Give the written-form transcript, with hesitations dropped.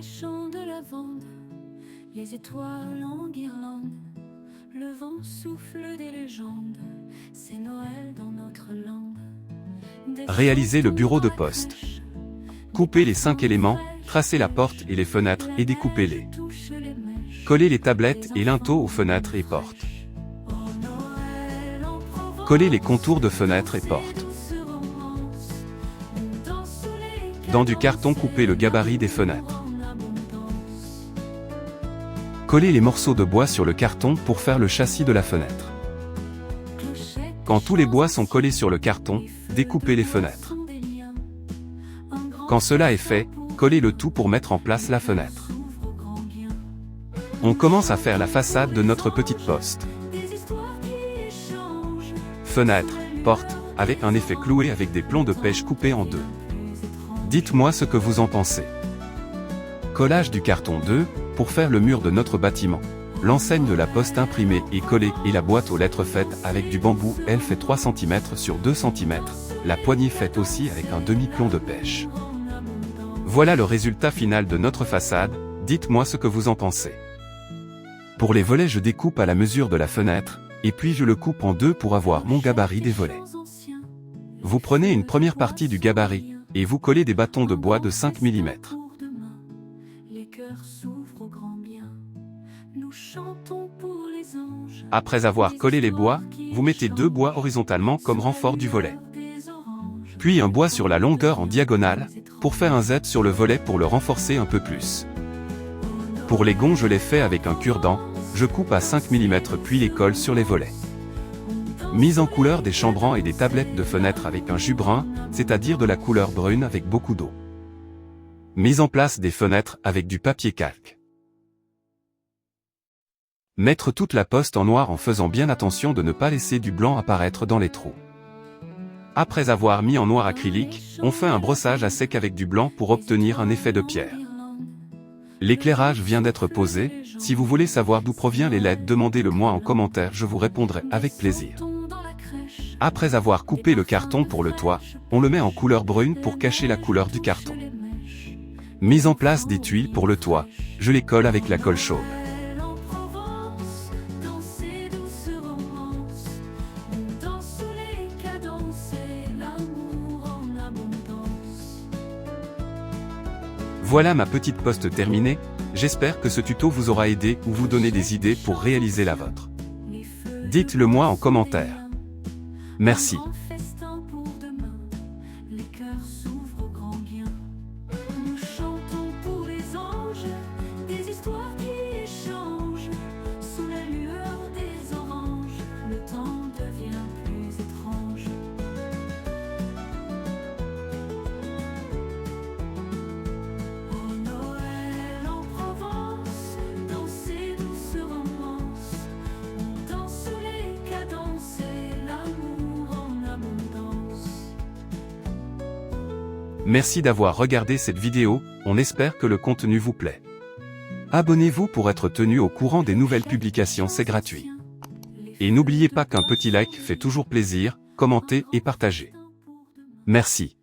les champs de lavande, les étoiles en guirlande, le vent souffle des légendes, c'est Noël dans notre lande. Réalisez le bureau de poste. Coupez les 5 éléments, tracez la porte et les fenêtres et découpez-les. Collez les tablettes et linteaux aux fenêtres et portes. Collez les contours de fenêtres et portes. Dans du carton, coupez le gabarit des fenêtres. Collez les morceaux de bois sur le carton pour faire le châssis de la fenêtre. Quand tous les bois sont collés sur le carton, découpez les fenêtres. Quand cela est fait, collez le tout pour mettre en place la fenêtre. On commence à faire la façade de notre petite poste. Fenêtre, porte, avec un effet cloué avec des plombs de pêche coupés en deux. Dites-moi ce que vous en pensez. Collage du carton 2, pour faire le mur de notre bâtiment. L'enseigne de la poste imprimée et collée et la boîte aux lettres faite avec du bambou, elle fait 3 cm sur 2 cm, la poignée faite aussi avec un demi-plomb de pêche. Voilà le résultat final de notre façade, dites-moi ce que vous en pensez. Pour les volets, je découpe à la mesure de la fenêtre, et puis je le coupe en deux pour avoir mon gabarit des volets. Vous prenez une première partie du gabarit, et vous collez des bâtons de bois de 5 mm. Après avoir collé les bois, vous mettez 2 bois horizontalement comme renfort du volet. Puis un bois sur la longueur en diagonale, pour faire un Z sur le volet pour le renforcer un peu plus. Pour les gonds, je les fais avec un cure-dent, je coupe à 5 mm puis les colle sur les volets. Mise en couleur des chambrans et des tablettes de fenêtre avec un jus brun, c'est-à-dire de la couleur brune avec beaucoup d'eau. Mise en place des fenêtres avec du papier calque. Mettre toute la poste en noir en faisant bien attention de ne pas laisser du blanc apparaître dans les trous. Après avoir mis en noir acrylique, on fait un brossage à sec avec du blanc pour obtenir un effet de pierre. L'éclairage vient d'être posé, si vous voulez savoir d'où provient les LED, demandez-le moi en commentaire, je vous répondrai avec plaisir. Après avoir coupé le carton pour le toit, on le met en couleur brune pour cacher la couleur du carton. Mise en place des tuiles pour le toit, je les colle avec la colle chaude. Voilà ma petite poste terminée, j'espère que ce tuto vous aura aidé ou vous donner des idées pour réaliser la vôtre. Dites-le moi en commentaire. Merci. Merci d'avoir regardé cette vidéo, on espère que le contenu vous plaît. Abonnez-vous pour être tenu au courant des nouvelles publications, c'est gratuit. Et n'oubliez pas qu'un petit like fait toujours plaisir, commentez et partagez. Merci.